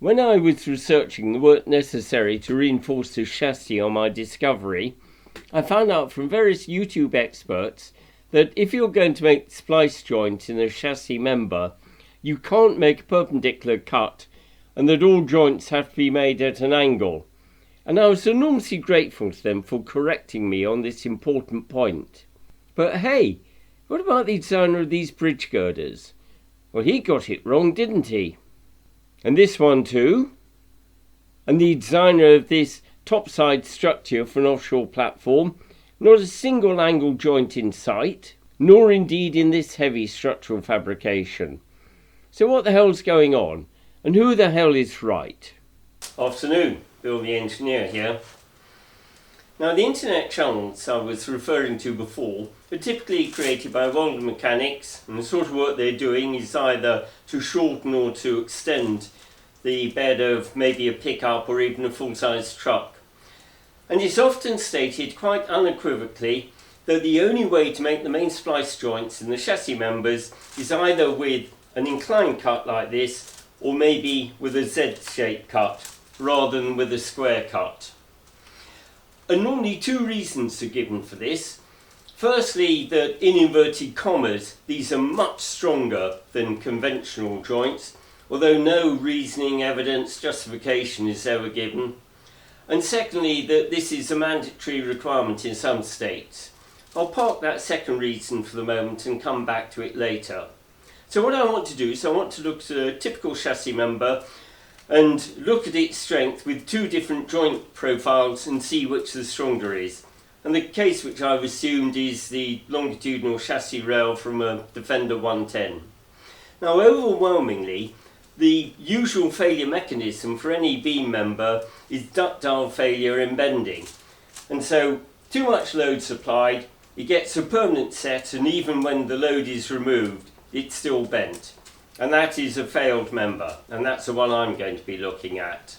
When I was researching the work necessary to reinforce the chassis on my Discovery, I found out from various YouTube experts that if you're going to make splice joints in a chassis member, you can't make a perpendicular cut and that all joints have to be made at an angle. And I was enormously grateful to them for correcting me on this important point. But hey, what about the designer of these bridge girders? Well, he got it wrong, didn't he? And this one too. And the designer of this topside structure for an offshore platform, not a single angle joint in sight, nor indeed in this heavy structural fabrication. So what the hell's going on? And who the hell is right? Afternoon, Bill the engineer here. Now the internet channels I was referring to before are typically created by welded mechanics, and the sort of work they're doing is either to shorten or to extend the bed of maybe a pickup or even a full-size truck. And it's often stated quite unequivocally that the only way to make the main splice joints in the chassis members is either with an inclined cut like this or maybe with a Z-shaped cut rather than with a square cut. And normally two reasons are given for this. Firstly, that in inverted commas, these are much stronger than conventional joints, although no reasoning, evidence, justification is ever given. And secondly, that this is a mandatory requirement in some states. I'll park that second reason for the moment and come back to it later. So what I want to do is I want to look at a typical chassis member and look at its strength with two different joint profiles and see which the stronger is. And the case which I've assumed is the longitudinal chassis rail from a Defender 110. Now overwhelmingly, the usual failure mechanism for any beam member is ductile failure in bending. And so too much load supplied, it gets a permanent set, and even when the load is removed, it's still bent. And that is a failed member, and that's the one I'm going to be looking at.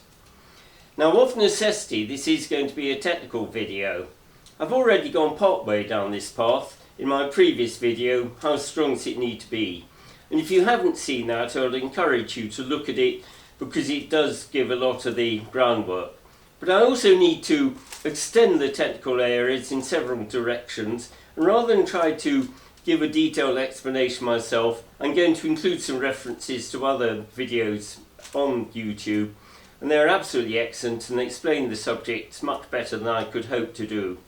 Now of necessity, this is going to be a technical video. I've already gone part way down this path in my previous video, how strong does it need to be? And if you haven't seen that, I'd encourage you to look at it because it does give a lot of the groundwork. But I also need to extend the technical areas in several directions, and rather than try to give a detailed explanation myself, I'm going to include some references to other videos on YouTube, and they're absolutely excellent and they explain the subject much better than I could hope to do.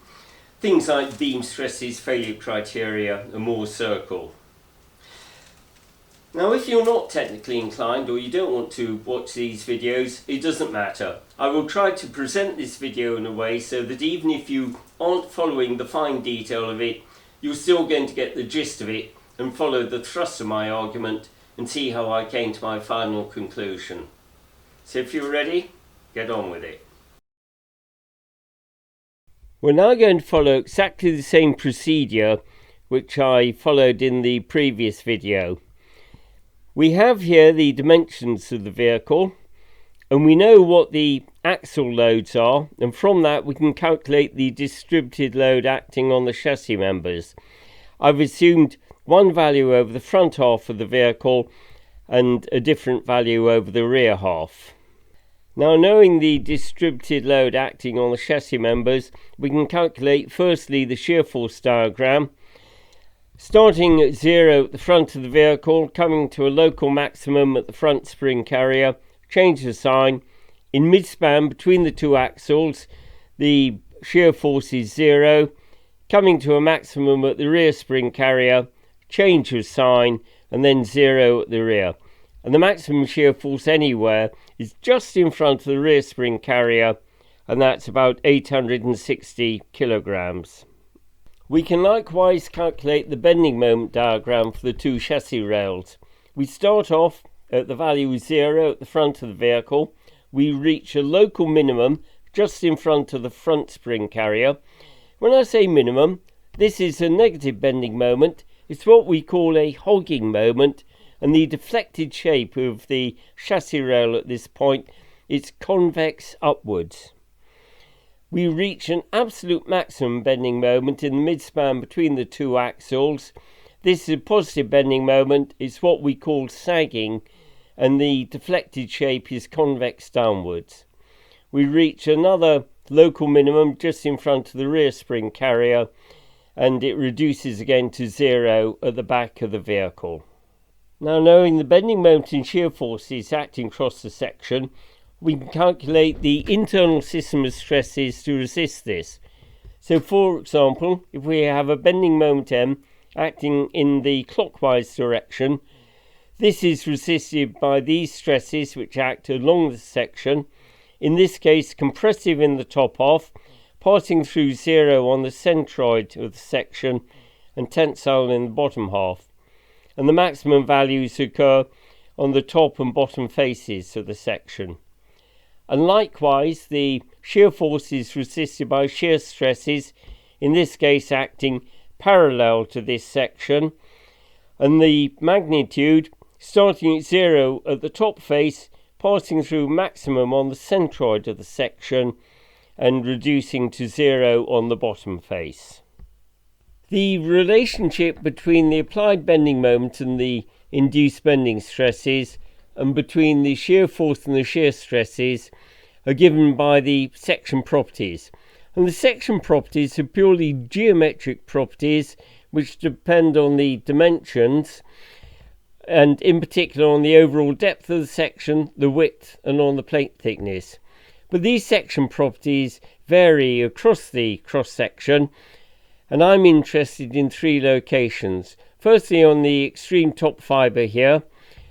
Things like beam stresses, failure criteria, and Moore's circle. Now if you're not technically inclined or you don't want to watch these videos, it doesn't matter. I will try to present this video in a way so that even if you aren't following the fine detail of it, you're still going to get the gist of it and follow the thrust of my argument and see how I came to my final conclusion. So if you're ready, get on with it. We're now going to follow exactly the same procedure which I followed in the previous video. We have here the dimensions of the vehicle, and we know what the axle loads are, and from that we can calculate the distributed load acting on the chassis members. I've assumed one value over the front half of the vehicle and a different value over the rear half. Now, knowing the distributed load acting on the chassis members, we can calculate firstly the shear force diagram, starting at 0 at the front of the vehicle, coming to a local maximum at the front spring carrier, change the sign. In midspan between the two axles, the shear force is 0, coming to a maximum at the rear spring carrier, change of sign, and then 0 at the rear. And the maximum shear force anywhere is just in front of the rear spring carrier, and that's about 860 kilograms. We can likewise calculate the bending moment diagram for the two chassis rails. We start off at the value 0 at the front of the vehicle. We reach a local minimum just in front of the front spring carrier. When I say minimum, this is a negative bending moment. It's what we call a hogging moment, and the deflected shape of the chassis rail at this point is convex upwards. We reach an absolute maximum bending moment in the midspan between the two axles. This is a positive bending moment. It's what we call sagging, and the deflected shape is convex downwards. We reach another local minimum just in front of the rear spring carrier, and it reduces again to 0 at the back of the vehicle. Now, knowing the bending moment and shear forces acting across the section, we can calculate the internal system of stresses to resist this. So, for example, if we have a bending moment M acting in the clockwise direction, this is resisted by these stresses which act along the section, in this case compressive in the top half, passing through 0 on the centroid of the section and tensile in the bottom half. And the maximum values occur on the top and bottom faces of the section. And likewise, the shear force is resisted by shear stresses, in this case acting parallel to this section, and the magnitude starting at 0 at the top face, passing through maximum on the centroid of the section and reducing to 0 on the bottom face. The relationship between the applied bending moment and the induced bending stresses, and between the shear force and the shear stresses, are given by the section properties. And the section properties are purely geometric properties which depend on the dimensions, and in particular on the overall depth of the section, the width, and on the plate thickness. But these section properties vary across the cross-section, and I'm interested in 3 locations. Firstly, on the extreme top fibre here,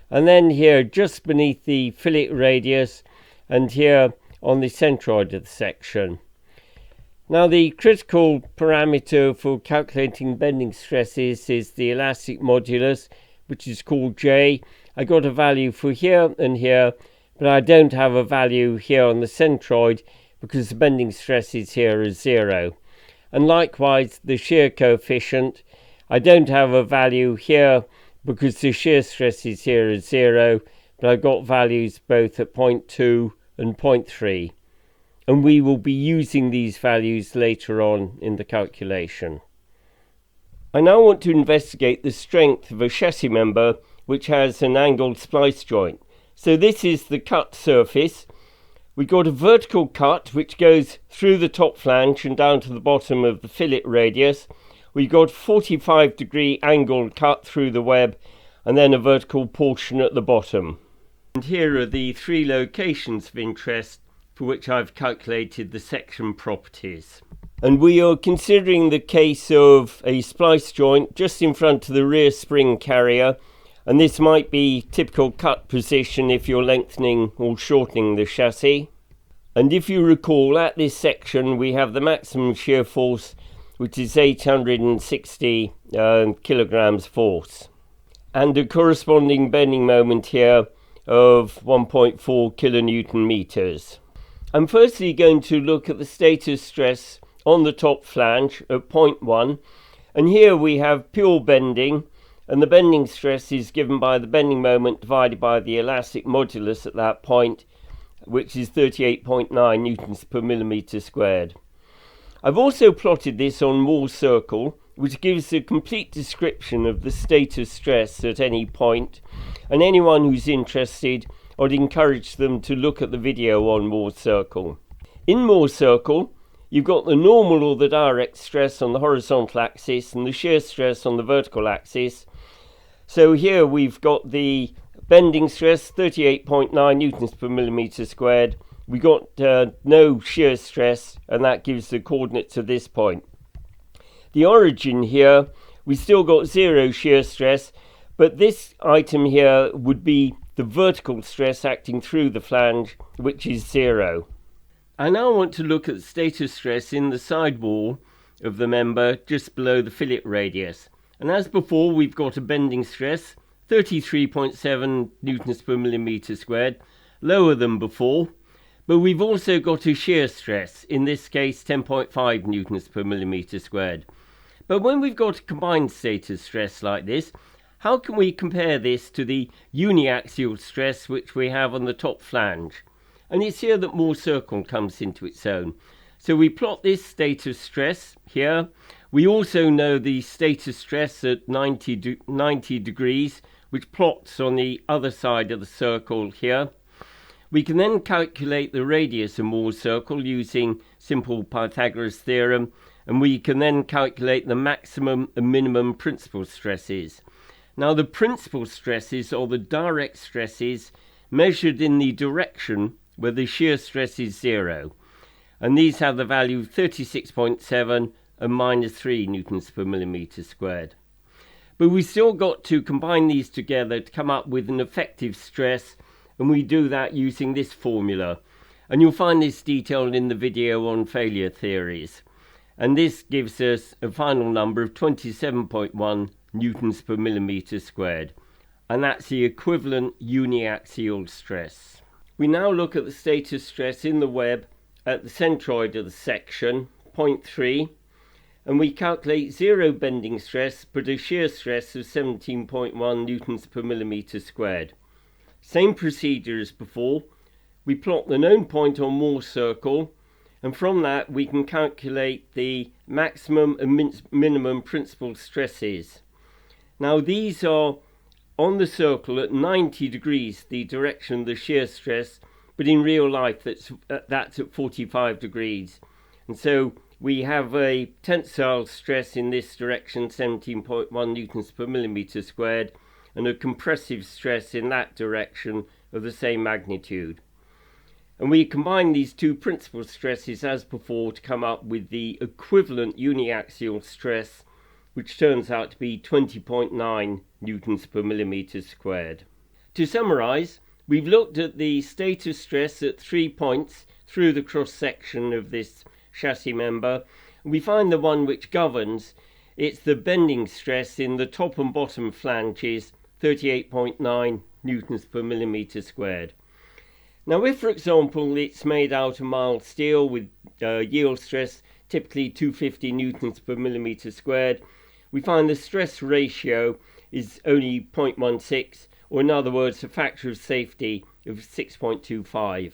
and then here just beneath the fillet radius, and here on the centroid of the section. Now, the critical parameter for calculating bending stresses is the elastic modulus, which is called J. I got a value for here and here, but I don't have a value here on the centroid because the bending stresses here is 0. And likewise, the shear coefficient, I don't have a value here because the shear stresses here is 0, but I got values both at 0.2 and 0.3. And we will be using these values later on in the calculation. I now want to investigate the strength of a chassis member which has an angled splice joint. So this is the cut surface. We've got a vertical cut which goes through the top flange and down to the bottom of the fillet radius. We've got 45-degree angled cut through the web, and then a vertical portion at the bottom. And here are the 3 locations of interest for which I've calculated the section properties. And we are considering the case of a splice joint just in front of the rear spring carrier, and this might be typical cut position if you're lengthening or shortening the chassis. And if you recall, at this section we have the maximum shear force, which is 860 kilograms force, and a corresponding bending moment here of 1.4 kilonewton meters. I'm firstly going to look at the status stress on the top flange at 0.1, and here we have pure bending, and the bending stress is given by the bending moment divided by the elastic modulus at that point, which is 38.9 newtons per millimeter squared. I've also plotted this on Moore's circle, which gives a complete description of the status stress at any point, and anyone who's interested, I'd encourage them to look at the video on Moore's circle. In Moore's circle, you've got the normal or the direct stress on the horizontal axis and the shear stress on the vertical axis. So here we've got the bending stress, 38.9 newtons per millimeter squared. We got no shear stress, and that gives the coordinates of this point. The origin here, we still got 0 shear stress, but this item here would be the vertical stress acting through the flange, which is 0. I now want to look at the status stress in the sidewall of the member just below the fillet radius. And as before, we've got a bending stress, 33.7 newtons per millimeter squared, lower than before. But we've also got a shear stress, in this case 10.5 newtons per millimeter squared. But when we've got a combined status stress like this, how can we compare this to the uniaxial stress which we have on the top flange? And it's here that Moore's circle comes into its own. So we plot this status stress here. We also know the status stress at 90 degrees which plots on the other side of the circle here. We can then calculate the radius of Moore's circle using simple Pythagoras theorem, and we can then calculate the maximum and minimum principal stresses. Now the principal stresses are the direct stresses measured in the direction where the shear stress is 0. And these have the value of 36.7 and -3 newtons per millimetre squared. But we've still got to combine these together to come up with an effective stress, and we do that using this formula. And you'll find this detailed in the video on failure theories. And this gives us a final number of 27.1 newtons per millimetre squared. And that's the equivalent uniaxial stress. We now look at the status stress in the web at the centroid of the section, 0.3, and we calculate zero bending stress but a shear stress of 17.1 newtons per millimetre squared. Same procedure as before. We plot the known point on Moore's circle, and from that we can calculate the maximum and minimum principal stresses. Now these are on the circle at 90 degrees, the direction of the shear stress, but in real life that's at 45 degrees. And so we have a tensile stress in this direction, 17.1 newtons per millimetre squared, and a compressive stress in that direction of the same magnitude. And we combine these two principal stresses as before to come up with the equivalent uniaxial stress, which turns out to be 20.9 newtons per millimetre squared. To summarise, we've looked at the status stress at 3 points through the cross-section of this chassis member. We find the one which governs. It's the bending stress in the top and bottom flanges, 38.9 newtons per millimetre squared. Now if, for example, it's made out of mild steel with yield stress typically 250 newtons per millimetre squared, we find the stress ratio is only 0.16, or in other words a factor of safety of 6.25.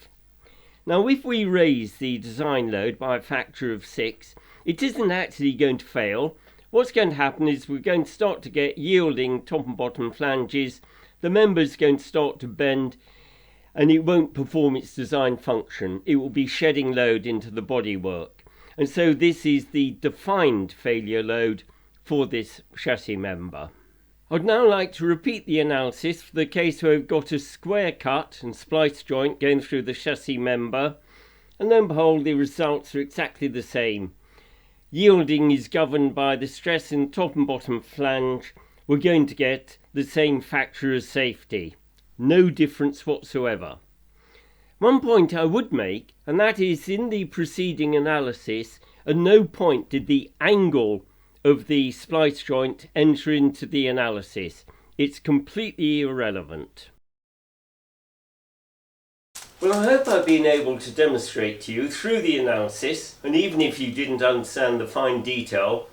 Now if we raise the design load by a factor of 6, it isn't actually going to fail. What's going to happen is we're going to start to get yielding top and bottom flanges, the member's going to start to bend, and it won't perform its design function. It will be shedding load into the bodywork. And so this is the defined failure load for this chassis member. I'd now like to repeat the analysis for the case where we've got a square cut and splice joint going through the chassis member, and then behold, the results are exactly the same. Yielding is governed by the stress in the top and bottom flange. We're going to get the same factor of safety. No difference whatsoever. One point I would make, and that is in the preceding analysis, at no point did the angle of the splice joint enter into the analysis. It's completely irrelevant. Well, I hope I've been able to demonstrate to you through the analysis, and even if you didn't understand the fine detail,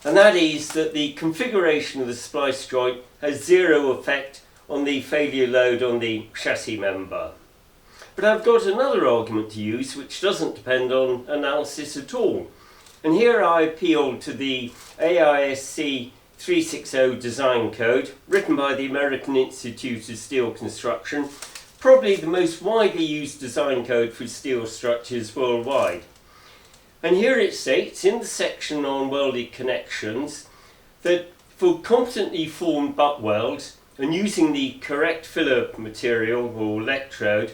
and that is that the configuration of the splice joint has zero effect on the failure load on the chassis member. But I've got another argument to use which doesn't depend on analysis at all. And here I appeal to the AISC 360 design code, written by the American Institute of Steel Construction, probably the most widely used design code for steel structures worldwide. And here it states in the section on welded connections that for competently formed butt welds and using the correct filler material or electrode,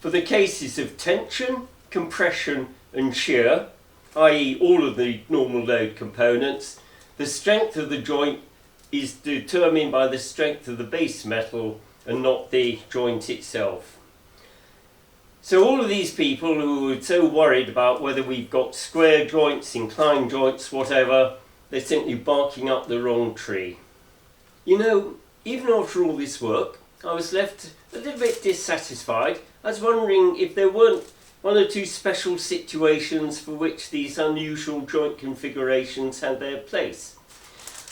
for the cases of tension, compression and shear, i.e. all of the normal load components, the strength of the joint is determined by the strength of the base metal and not the joint itself. So all of these people who are so worried about whether we've got square joints, inclined joints, whatever, they're simply barking up the wrong tree. You know, even after all this work, I was left a little bit dissatisfied. I was wondering if there weren't one or two special situations for which these unusual joint configurations had their place.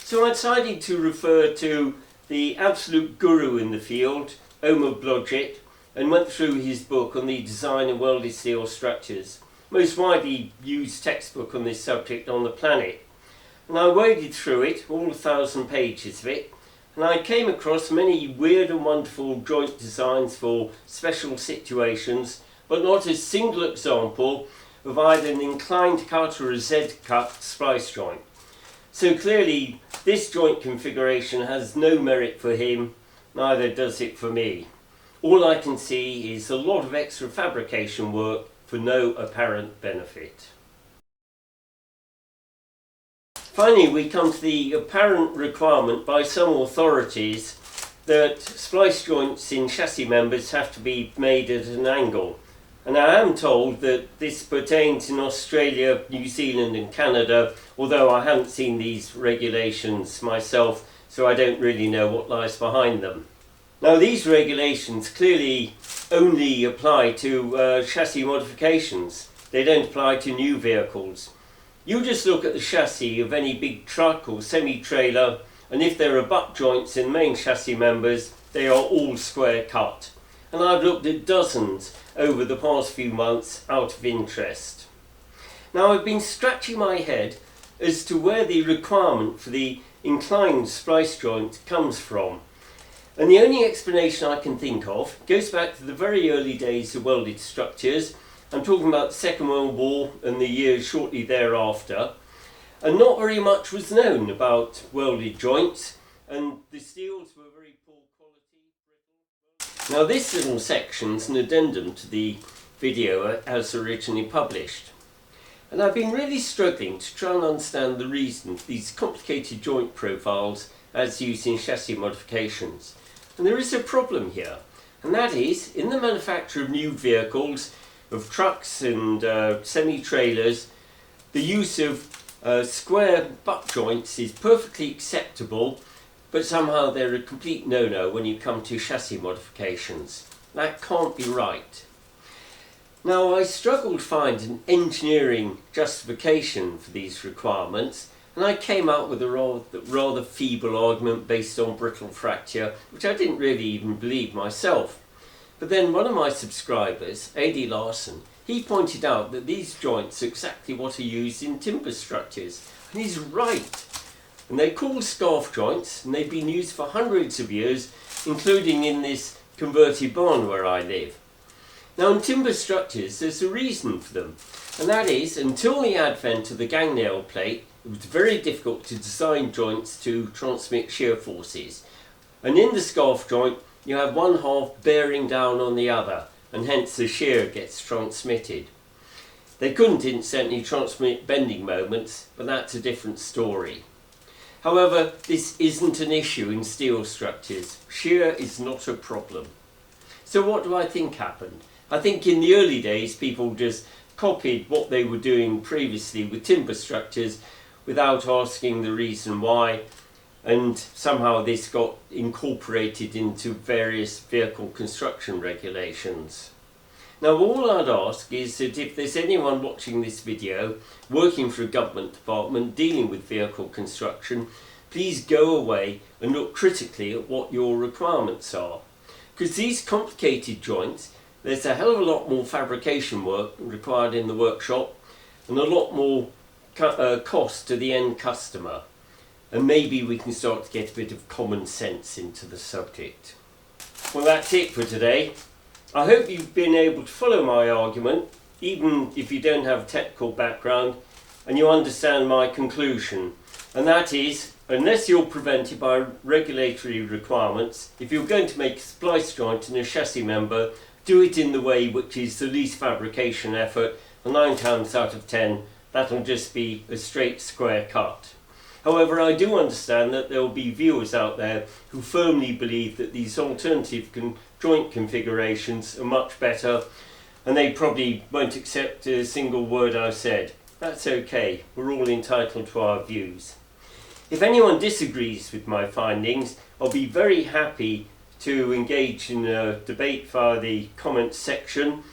So I decided to refer to the absolute guru in the field, Omer Blodgett, and went through his book on the design of welded steel structures, most widely used textbook on this subject on the planet. And I waded through it, all 1,000 pages of it, and I came across many weird and wonderful joint designs for special situations, but not a single example of either an inclined cut or a Z-cut splice joint. So clearly this joint configuration has no merit for him, neither does it for me. All I can see is a lot of extra fabrication work for no apparent benefit. Finally, we come to the apparent requirement by some authorities that splice joints in chassis members have to be made at an angle. And I am told that this pertains in Australia, New Zealand and Canada, although I haven't seen these regulations myself, so I don't really know what lies behind them. Now, these regulations clearly only apply to chassis modifications. They don't apply to new vehicles. You just look at the chassis of any big truck or semi-trailer, and if there are butt joints in main chassis members, they are all square cut. And I've looked at dozens over the past few months out of interest. Now, I've been scratching my head as to where the requirement for the inclined splice joint comes from. And the only explanation I can think of goes back to the very early days of welded structures. I'm talking about the Second World War and the years shortly thereafter. And not very much was known about welded joints, and the steels were very poor quality. Now, this little section's an addendum to the video as originally published. And I've been really struggling to try and understand the reason for these complicated joint profiles as used in chassis modifications. And there is a problem here, and that is, in the manufacture of new vehicles, of trucks and semi-trailers, the use of square butt joints is perfectly acceptable, but somehow they're a complete no-no when you come to chassis modifications. That can't be right. Now, I struggled to find an engineering justification for these requirements, and I came out with a rather feeble argument based on brittle fracture, which I didn't really even believe myself. But then one of my subscribers, A.D. Larson, he pointed out that these joints are exactly what are used in timber structures. And he's right. And they're called scarf joints, and they've been used for hundreds of years, including in this converted barn where I live. Now, in timber structures, there's a reason for them. And that is, until the advent of the gang nail plate, it was very difficult to design joints to transmit shear forces. And in the scarf joint, you have one half bearing down on the other, and hence the shear gets transmitted. They couldn't incidentally transmit bending moments, but that's a different story. However, this isn't an issue in steel structures. Shear is not a problem. So what do I think happened? I think in the early days people just copied what they were doing previously with timber structures without asking the reason why, and somehow this got incorporated into various vehicle construction regulations. Now, all I'd ask is that if there's anyone watching this video working for a government department dealing with vehicle construction, please go away and look critically at what your requirements are. Because these complicated joints, there's a hell of a lot more fabrication work required in the workshop and a lot more cost to the end customer. And maybe we can start to get a bit of common sense into the subject. Well, that's it for today. I hope you've been able to follow my argument, even if you don't have a technical background, and you understand my conclusion. And that is, unless you're prevented by regulatory requirements, if you're going to make a splice joint in a chassis member, do it in the way which is the least fabrication effort, and 9 times out of 10, that'll just be a straight square cut. However, I do understand that there will be viewers out there who firmly believe that these alternative joint configurations are much better, and they probably won't accept a single word I've said. That's okay, we're all entitled to our views. If anyone disagrees with my findings, I'll be very happy to engage in a debate via the comments section,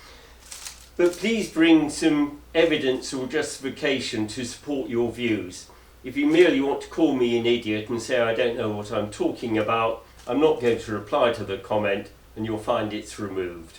but please bring some evidence or justification to support your views. If you merely want to call me an idiot and say I don't know what I'm talking about, I'm not going to reply to the comment, and you'll find it's removed.